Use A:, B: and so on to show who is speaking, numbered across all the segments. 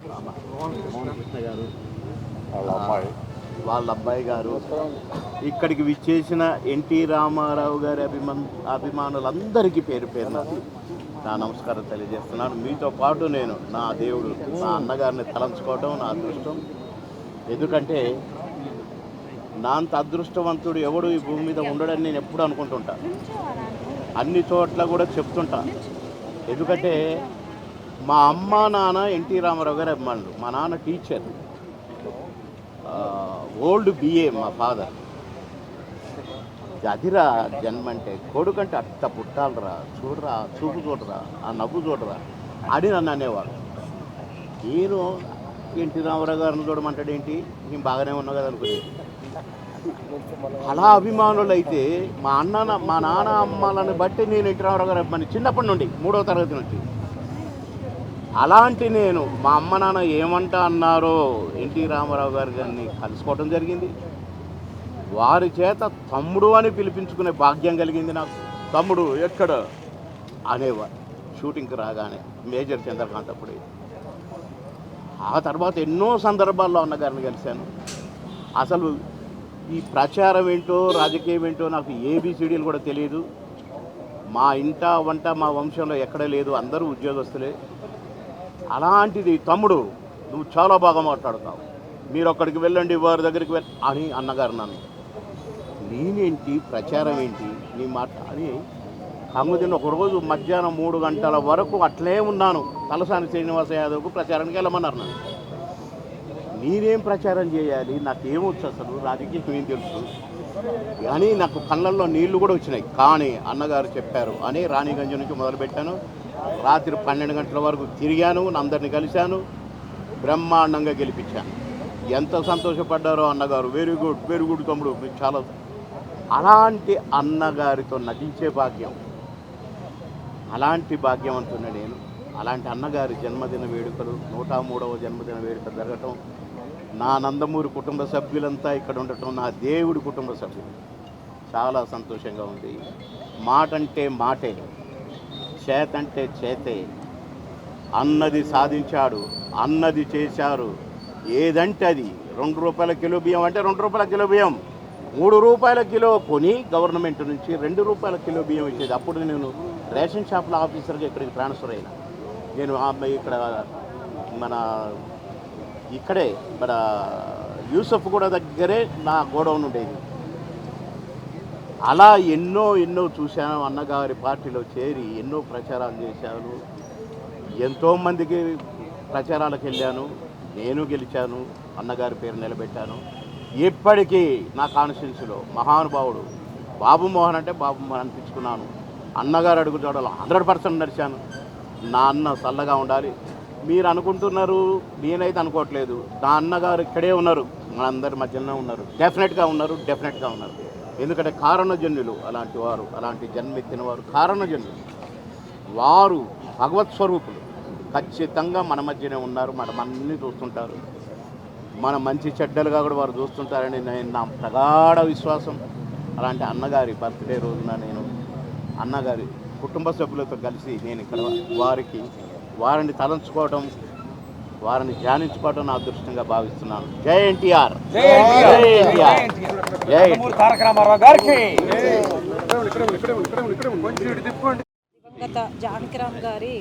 A: మోహన్ కృష్ణ గారు
B: వాళ్ళ అబ్బాయి గారు, ఇక్కడికి విచ్చేసిన ఎన్టీ రామారావు గారి అభిమానులందరికీ పేరు పేరున నా నమస్కారం తెలియజేస్తున్నాను. మీతో పాటు నేను నా దేవుడు మా అన్నగారిని తలంచుకోవడం నా అదృష్టం. ఎందుకంటే నా అంత అదృష్టవంతుడు ఎవడు ఈ భూమి మీద ఉండడని నేను ఎప్పుడు అనుకుంటుంటా, అన్ని చోట్ల కూడా చెప్తుంటా. ఎందుకంటే మా అమ్మ నాన్న ఎన్టీ రామారావు గారి అభిమానులు. మా నాన్న టీచర్, ఓల్డ్ బిఏ మా ఫాదర్. అదిరా జన్మ అంటే, కొడుకంటే అట్ట పుట్టాలరా, చూడరా, చూపు చూడరా, ఆ నవ్వు చూడరా అని నన్ను అనేవాడు. నేను ఎన్టీ రామారావు గారిని చూడమంటాడేంటి, నేను బాగానే ఉన్నావు కదా అనుకునేది. అలా అభిమానులు అయితే మా నాన్న అమ్మాలని బట్టి నేను ఎన్టీ రామారావు గారు అభిమాని చిన్నప్పటి నుండి 3వ తరగతి నుంచి. అలాంటి నేను మా అమ్మ నాన్న ఏమంటా అన్నారో ఎన్టీ రామారావు గారిని కలుసుకోవడం జరిగింది. వారి చేత తమ్ముడు అని పిలిపించుకునే భాగ్యం కలిగింది నాకు. తమ్ముడు ఎక్కడ అనేవారు షూటింగ్కి రాగానే, మేజర్ చంద్రకాంత్ అప్పుడు. ఆ తర్వాత ఎన్నో సందర్భాల్లో అన్నగారిని కలిశాను. అసలు ఈ ప్రచారం ఏంటో రాజకీయం ఏంటో నాకు ఏబిసిడీలు కూడా తెలియదు. మా ఇంట వంట మా వంశంలో ఎక్కడ లేదు, అందరూ ఉద్యోగస్తులే. అలాంటిది తమ్ముడు నువ్వు చాలా బాగా మాట్లాడుతావు, మీరు అక్కడికి వెళ్ళండి, వారి దగ్గరికి అని అన్నగారు నన్ను. నేనేంటి ప్రచారం ఏంటి నీ మాట అని కమ్ముదిన ఒకరోజు మధ్యాహ్నం 3 గంటల వరకు అట్లే ఉన్నాను. తలసాని శ్రీనివాస యాదవ్కు ప్రచారానికి వెళ్ళమన్నారు నన్ను. నేనేం ప్రచారం చేయాలి, నాకేమొచ్చు, అసలు రాజకీయం ఏం తెలుసు అని నాకు కళ్ళల్లో నీళ్లు కూడా వచ్చినాయి. కానీ అన్నగారు చెప్పారు అని రాణిగంజ్ నుంచి మొదలుపెట్టాను. రాత్రి 12 గంటల వరకు తిరిగాను, అందరిని కలిశాను, బ్రహ్మాండంగా గెలిపించాను. ఎంత సంతోషపడ్డారో అన్నగారు. వెరీ గుడ్, వెరీ గుడ్ తమ్ముడు, మీకు చాలా. అలాంటి అన్నగారితో నటించే భాగ్యం, అలాంటి భాగ్యవంతున్నా నేను. అలాంటి అన్నగారి జన్మదిన వేడుకలు, 103వ జన్మదిన వేడుక జరగటం, నా నందమూరి కుటుంబ సభ్యులంతా ఇక్కడ ఉండటం, నా దేవుడి కుటుంబ సభ్యులు, చాలా సంతోషంగా ఉంది. మాట అంటే మాటే, చేతంటే చేతే. అన్నది సాధించాడు, అన్నది చేశారు. ఏదంటే అది. 2 రూపాయల కిలో బియ్యం అంటే 2 రూపాయల కిలో బియ్యం, 3 రూపాయల కిలో కొని గవర్నమెంట్ నుంచి 2 రూపాయల కిలో బియ్యం ఇచ్చేది. అప్పుడు నేను రేషన్ షాప్లో ఆఫీసర్గా ఇక్కడికి ట్రాన్స్ఫర్ అయినా. నేను ఇక్కడ ఇక్కడే మన యూసఫ్ కూడా దగ్గరే నా గోడౌన్ ఉండేది. అలా ఎన్నో చూశాను. అన్నగారి పార్టీలో చేరి ఎన్నో ప్రచారాలు చేశాను, ఎంతోమందికి ప్రచారాలకు వెళ్ళాను, నేను గెలిచాను, అన్నగారి పేరు నిలబెట్టాను. ఇప్పటికీ నా కాన్స్టిట్యున్సీలో మహానుభావుడు బాబు మోహన్ అంటే బాబు మోహన్ అనిపించుకున్నాను. అన్నగారు అడుగు చూడాలి 100% నడిచాను. నా అన్న చల్లగా ఉండాలి. మీరు అనుకుంటున్నారు, నేనైతే అనుకోవట్లేదు. నా అన్నగారు ఇక్కడే ఉన్నారు, మనందరి మధ్యలోనే ఉన్నారు. డెఫినెట్గా ఉన్నారు. ఎందుకంటే కారణజన్యులు అలాంటి వారు, అలాంటి జన్మెత్తిన వారు కారణజన్యులు. వారు భగవత్ స్వరూపులు. ఖచ్చితంగా మన మధ్యనే ఉన్నారు, మనం అన్నీ చూస్తుంటారు. మన మంచి చెడ్డలుగా కూడా వారు చూస్తుంటారని నా ప్రగాఢ విశ్వాసం. అలాంటి అన్నగారి బర్త్డే రోజున నేను అన్నగారి కుటుంబ సభ్యులతో కలిసి నేను ఇక్కడ వారిని తలంచుకోవడం, వారిని ధ్యానించుకోవడం నా అదృష్టంగా భావిస్తున్నాను. జై ఎన్టీఆర్,
A: తారక రామారావు గారికి.
C: దివంగత జానకిరామ్ గారి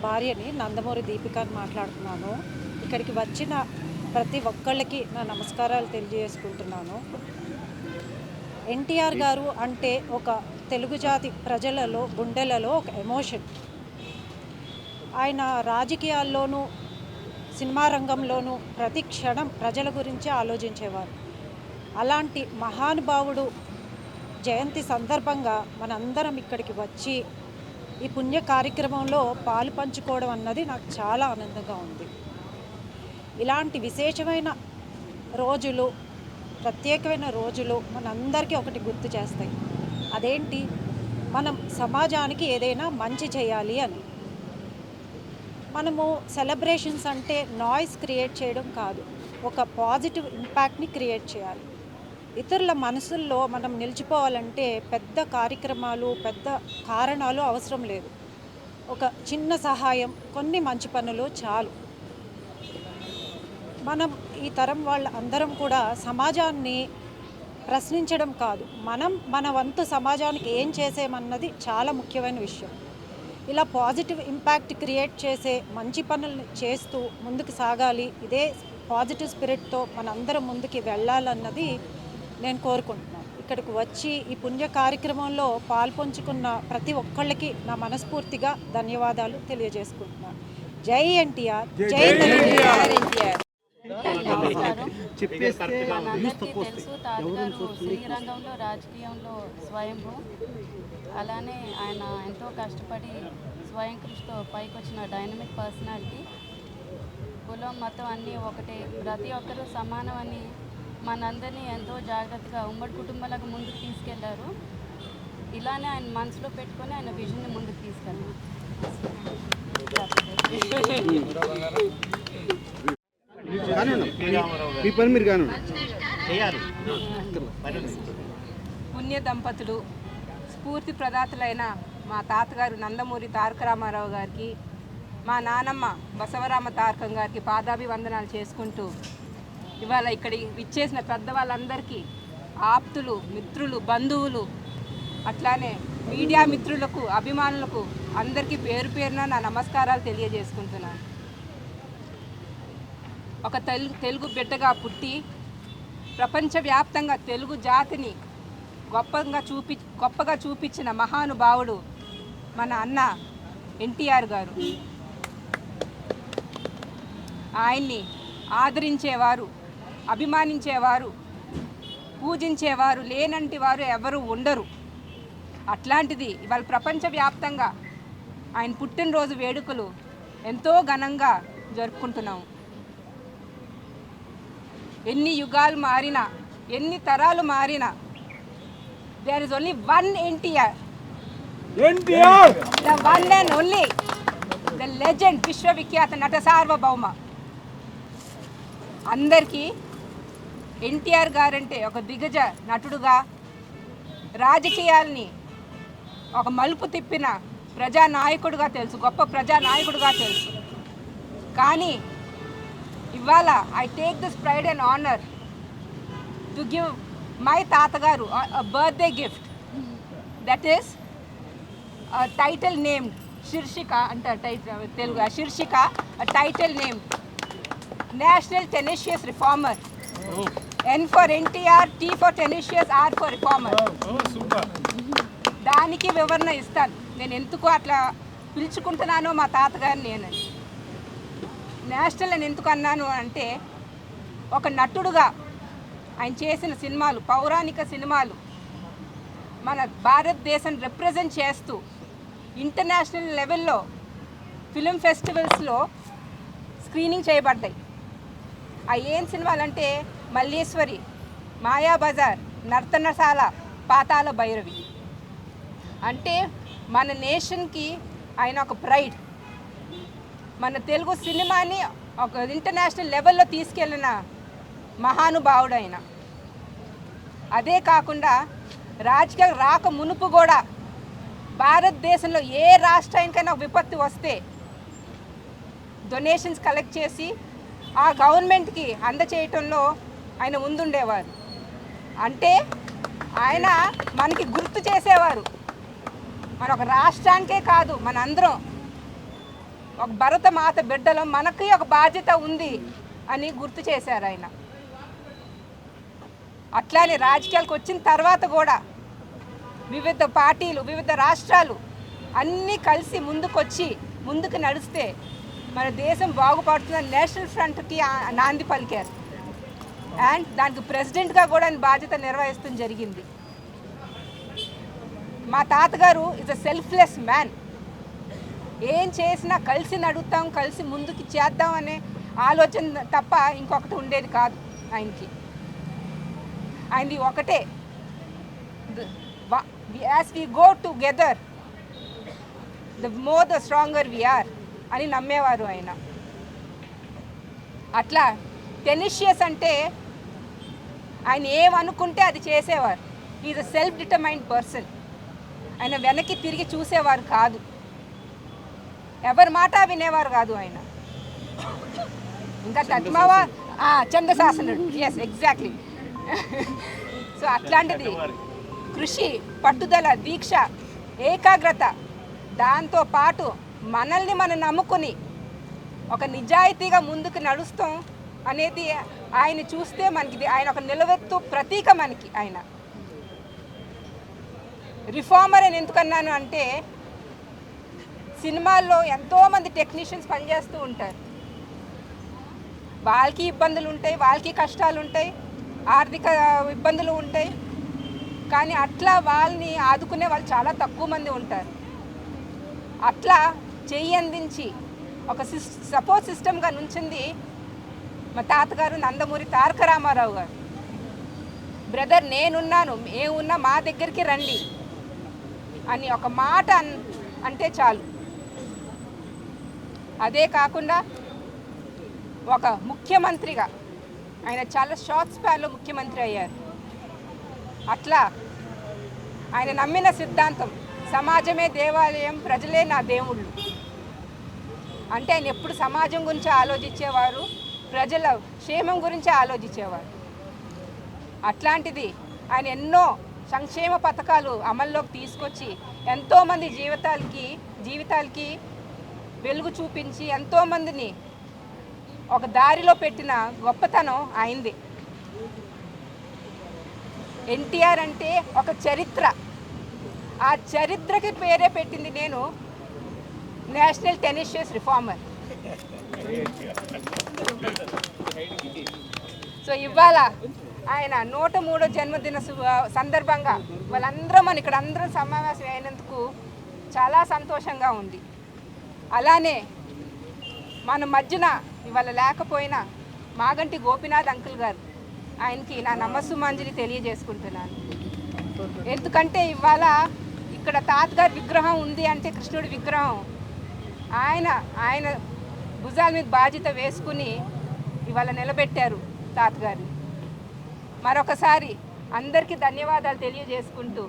C: భార్యని నందమూరి దీపికని మాట్లాడుతున్నాను. ఇక్కడికి వచ్చిన ప్రతి ఒక్కళ్ళకి నా నమస్కారాలు తెలియజేసుకుంటున్నాను. ఎన్టీఆర్ గారు అంటే ఒక తెలుగు జాతి ప్రజలలో గుండెలలో ఒక ఎమోషన్. ఆయన రాజకీయాల్లోనూ సినిమా రంగంలోనూ ప్రతి క్షణం ప్రజల గురించి ఆలోచించేవారు. అలాంటి మహానుభావుడు జయంతి సందర్భంగా మనందరం ఇక్కడికి వచ్చి ఈ పుణ్య కార్యక్రమంలో పాలు పంచుకోవడం అన్నది నాకు చాలా ఆనందంగా ఉంది. ఇలాంటి విశేషమైన రోజులు, ప్రత్యేకమైన రోజులు మనందరికీ ఒకటి గుర్తు చేస్తాయి. అదేంటి, మనం సమాజానికి ఏదైనా మంచి చేయాలి అని. మనము సెలబ్రేషన్స్ అంటే నాయిస్ క్రియేట్ చేయడం కాదు, ఒక పాజిటివ్ ఇంపాక్ట్ని క్రియేట్ చేయాలి. ఇతరుల మనసుల్లో మనం నిలిచిపోవాలంటే పెద్ద కార్యక్రమాలు, పెద్ద కారణాలు అవసరం లేదు. ఒక చిన్న సహాయం, కొన్ని మంచి పనులు చాలు. మనం ఈ తరం వాళ్ళ అందరం కూడా సమాజాన్ని ప్రశ్నించడం కాదు, మనం మన వంతు సమాజానికి ఏం చేసేమన్నది చాలా ముఖ్యమైన విషయం. ఇలా పాజిటివ్ ఇంపాక్ట్ క్రియేట్ చేసే మంచి పనులు చేస్తూ ముందుకు సాగాలి. ఇదే పాజిటివ్ స్పిరిట్తో మనందరం ముందుకు వెళ్ళాలన్నది నేను కోరుకుంటున్నాను. ఇక్కడికి వచ్చి ఈ పుణ్య కార్యక్రమంలో పాల్పంచుకున్న ప్రతి ఒక్కళ్ళకి నా మనస్ఫూర్తిగా ధన్యవాదాలు తెలియజేసుకుంటున్నాను. జై ఎన్టీఆర్, జై ఎన్టీఆర్.
D: మనందరికీ తెలుసు తాతగారు సినీ రంగంలో రాజకీయంలో స్వయంభూ. అలానే ఆయన ఎంతో కష్టపడి స్వయం కృషితో పైకి వచ్చిన డైనమిక్ పర్సనాలిటీ. కులం మతం అన్నీ ఒకటే, ప్రతి ఒక్కరూ సమానం అని మనందరినీ ఎంతో జాగ్రత్తగా ఉమ్మడి కుటుంబాలకు ముందుకు తీసుకెళ్లారు. ఇలానే ఆయన మనసులో పెట్టుకొని ఆయన విజన్ని ముందుకు తీసుకెళ్ళారు.
E: పుణ్య దంపతులు, స్ఫూర్తి ప్రదాతలైన మా తాతగారు నందమూరి తారక రామారావు గారికి, మా నానమ్మ బసవరామ తారకం గారికి పాదాభివందనాలు చేసుకుంటూ, ఇవాళ ఇక్కడ విచ్చేసిన పెద్దవాళ్ళందరికీ, ఆప్తులు, మిత్రులు, బంధువులు, అట్లానే మీడియా మిత్రులకు, అభిమానులకు అందరికీ పేరు పేరున నా నమస్కారాలు తెలియజేసుకుంటున్నాను. ఒక తెలుగు బిడ్డగా పుట్టి ప్రపంచవ్యాప్తంగా తెలుగు జాతిని గొప్పగా చూపించిన మహానుభావుడు మన అన్న ఎన్టీఆర్ గారు. ఆయన్ని ఆదరించేవారు, అభిమానించేవారు, పూజించేవారు లేనంటి వారు ఎవరు ఉండరు. అట్లాంటిది ఇవాళ ప్రపంచవ్యాప్తంగా ఆయన పుట్టినరోజు వేడుకలు ఎంతో ఘనంగా జరుపుకుంటున్నాము. ఎన్ని యుగాలు మారినా, ఎన్ని తరాలు మారినా, there is only one NTR, the one and only, the legend, విశ్వవిఖ్యాత నట సార్వభౌమ. అందరికీ ఎన్టీఆర్ గారంటే ఒక దిగ్గజ నటుడుగా, రాజకీయాల్ని ఒక మలుపు తిప్పిన ప్రజానాయకుడుగా తెలుసు, గొప్ప ప్రజానాయకుడుగా తెలుసు. కానీ ఇవాళ I take this pride and honour to give my తాతగారు birthday gift, that is title named శీర్షిక అంటారు తెలుగు, శీర్షిక title named national tenacious reformer. N for NTR, T for tenacious, R for reformer. దానికి వివరణ ఇస్తాను నేను ఎందుకు అట్లా పిలుచుకుంటున్నానో మా తాతగారిని. నేను నేషనల్ అని ఎందుకు అన్నాను అంటే, ఒక నటుడుగా ఆయన చేసిన సినిమాలు, పౌరాణిక సినిమాలు మన భారతదేశం రిప్రజెంట్ చేస్తూ ఇంటర్నేషనల్ లెవెల్లో ఫిలిం ఫెస్టివల్స్లో స్క్రీనింగ్ చేయబడ్డాయి. ఆ ఏం సినిమాలంటే మల్లేశ్వరి, మాయాబజార్, నర్తనశాల, పాతాళ భైరవి. అంటే మన నేషన్కి ఆయన ఒక ప్రైడ్. మన తెలుగు సినిమాని ఒక ఇంటర్నేషనల్ లెవెల్లో తీసుకెళ్ళిన మహానుభావుడు ఆయన. అదే కాకుండా రాజకీయాలు రాక మునుపు కూడా భారతదేశంలో ఏ రాష్ట్రానికైనా విపత్తు వస్తే డొనేషన్స్ కలెక్ట్ చేసి ఆ గవర్నమెంట్కి అందచేయటంలో ఆయన ముందుండేవారు. అంటే ఆయన మనకి గుర్తు చేసేవారు, మన ఒక రాష్ట్రానికే కాదు, మన అందరం ఒక భరత మాత బిడ్డలో మనకి ఒక బాధ్యత ఉంది అని గుర్తు చేశారు ఆయన. అట్లానే రాజకీయాలకు వచ్చిన తర్వాత కూడా వివిధ పార్టీలు, వివిధ రాష్ట్రాలు అన్నీ కలిసి ముందుకు నడిస్తే మన దేశం బాగుపడుతుందని నేషనల్ ఫ్రంట్కి నాంది పలికారు. అండ్ దానికి ప్రెసిడెంట్గా కూడా ఆయన బాధ్యత నిర్వహిస్తూ జరిగింది. మా తాతగారు ఈజ్ అ సెల్ఫ్లెస్ మ్యాన్. ఏం చేసినా కలిసి నడుస్తాం, కలిసి ముందుకు చేద్దాం అనే ఆలోచన తప్ప ఇంకొకటి ఉండేది కాదు ఆయనకి. ఆయనది ఒకటే, as we go together the more the stronger we are అని నమ్మేవారు ఆయన. అట్లా టెనిషియస్ అంటే ఆయన ఏమనుకుంటే అది చేసేవారు. Is a self determined person. ఆయన వెనక్కి తిరిగి చూసేవారు కాదు, ఎవరి మాట వినేవారు కాదు ఆయన. ఇంకా తత్మవా చంద్రశాసనుడు, ఎస్ ఎగ్జాక్ట్లీ. సో అట్లాంటిది కృషి, పట్టుదల, దీక్ష, ఏకాగ్రత, దాంతో పాటు మనల్ని మనం నమ్ముకుని ఒక నిజాయితీగా ముందుకు నడుస్తాం అనేది ఆయన చూస్తే మనకి ఆయన ఒక నిలవెత్తు ప్రతీక. మనకి ఆయన రిఫార్మర్ అని ఎందుకన్నాను అంటే, సినిమాల్లో ఎంతోమంది టెక్నీషియన్స్ పనిచేస్తూ ఉంటారు, వాళ్ళకి ఇబ్బందులు ఉంటాయి, వాళ్ళకి కష్టాలు ఉంటాయి, ఆర్థిక ఇబ్బందులు ఉంటాయి, కానీ అట్లా వాళ్ళని ఆదుకునే వాళ్ళు చాలా తక్కువ మంది ఉంటారు. అట్లా చెయ్యి అందించి ఒక సపోర్ట్ సిస్టమ్గా నుంచింది మా తాతగారు నందమూరి తారక రామారావు గారు. బ్రదర్ నేనున్నాను, ఏమున్నా మా దగ్గరికి రండి అని ఒక మాట అంటే చాలు. అదే కాకుండా ఒక ముఖ్యమంత్రిగా ఆయన చాలా షార్ట్ స్పాన్లో ముఖ్యమంత్రి అయ్యారు. అట్లా ఆయన నమ్మిన సిద్ధాంతం సమాజమే దేవాలయం, ప్రజలే నా దేవుళ్ళు అంటే ఆయన ఎప్పుడు సమాజం గురించి ఆలోచించేవారు, ప్రజల క్షేమం గురించి ఆలోచించేవారు. అట్లాంటిది ఆయన ఎన్నో సంక్షేమ పథకాలు అమల్లోకి తీసుకొచ్చి ఎంతోమంది జీవితాలకి వెలుగు చూపించి ఎంతోమందిని ఒక దారిలో పెట్టిన గొప్పతనం అయింది. ఎన్టీఆర్ అంటే ఒక చరిత్ర, ఆ చరిత్రకి పేరే పెట్టింది నేను నేషనల్ టెనిషియస్ రిఫార్మర్. సో ఇవాళ ఆయన 103వ జన్మదిన సందర్భంగా వాళ్ళందరం మన ఇక్కడ అందరం సమావేశం అయినందుకు చాలా సంతోషంగా ఉంది. అలానే మన మధ్యన ఇవాళ లేకపోయినా మాగంటి గోపీనాథ్ అంకుల్ గారు, ఆయనకి నా నమస్సుమాంజలి తెలియజేసుకుంటున్నాను. ఎందుకంటే ఇవాళ ఇక్కడ తాతగారి విగ్రహం ఉంది అంటే కృష్ణుడి విగ్రహం ఆయన భుజాల మీద బాధ్యత వేసుకుని ఇవాళ నిలబెట్టారు తాతగారిని. మరొకసారి అందరికీ ధన్యవాదాలు తెలియజేసుకుంటూ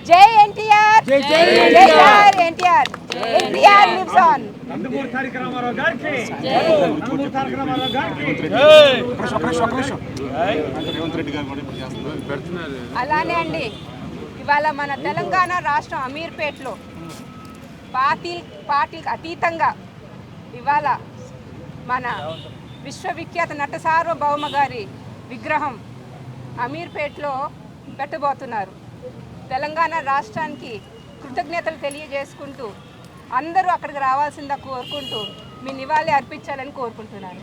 E: జై ఎన్టీఆర్, జై ఎన్టీఆర్, ఎన్టీఆర్ లివ్స్ ఆన్.
A: నందమూరి తారక రామారావు గారికి
E: అలానే అండి, ఇవాళ మన తెలంగాణ రాష్ట్రం అమీర్పేట్లో పార్టీలకు అతీతంగా ఇవాళ మన విశ్వవిఖ్యాత నట సార్వభౌమ గారి విగ్రహం అమీర్పేట్లో పెట్టబోతున్నారు. తెలంగాణ రాష్ట్రానికి కృతజ్ఞతలు తెలియజేసుకుంటూ అందరూ అక్కడికి రావాల్సిందా కోరుకుంటూ మీ నివాళి అర్పించాలని కోరుకుంటున్నాను.